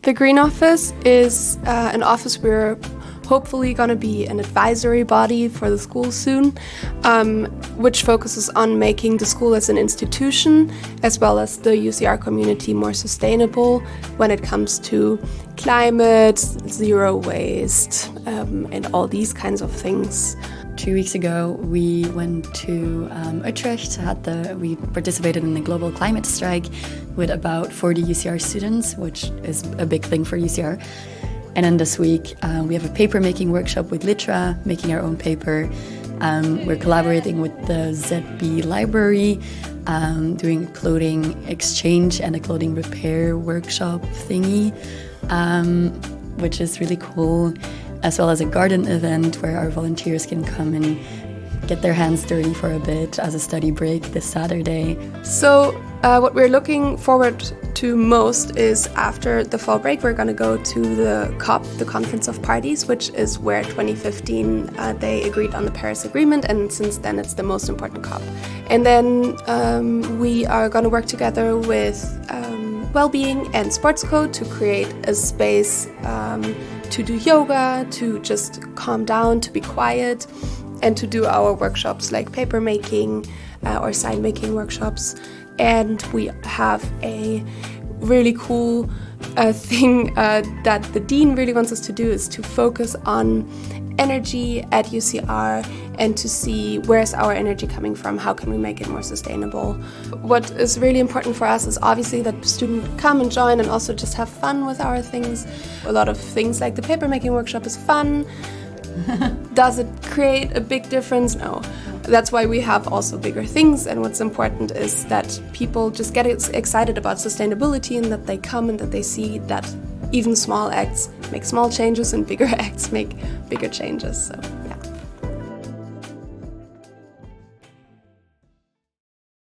The Green Office is an office we're hopefully going to be an advisory body for the school soon, which focuses on making the school as an institution as well as the UCR community more sustainable when it comes to climate, zero waste, and all these kinds of things. 2 weeks ago, we went to Utrecht. We participated in a global climate strike with about 40 UCR students, which is a big thing for UCR. And then this week, we have a paper making workshop with Litra, making our own paper. We're collaborating with the ZB library, doing a clothing exchange and a clothing repair workshop thingy, which is really cool, as well as a garden event where our volunteers can come and get their hands dirty for a bit as a study break this Saturday. So what we're looking forward to most is after the fall break, we're going to go to the COP, the Conference of Parties, which is where 2015 they agreed on the Paris Agreement, and since then it's the most important COP. And then we are going to work together with Wellbeing and Sports Code to create a space to do yoga, to just calm down, to be quiet, and to do our workshops like paper making or sign making workshops. And we have a really cool thing that the Dean really wants us to do is to focus on energy at UCR and to see where's our energy coming from, how can we make it more sustainable. What is really important for us is obviously that students come and join and also just have fun with our things. A lot of things like the paper making workshop is fun. Does it create a big difference? No. That's why we have also bigger things, and what's important is that people just get excited about sustainability and that they come and that they see that even small acts make small changes and bigger acts make bigger changes. So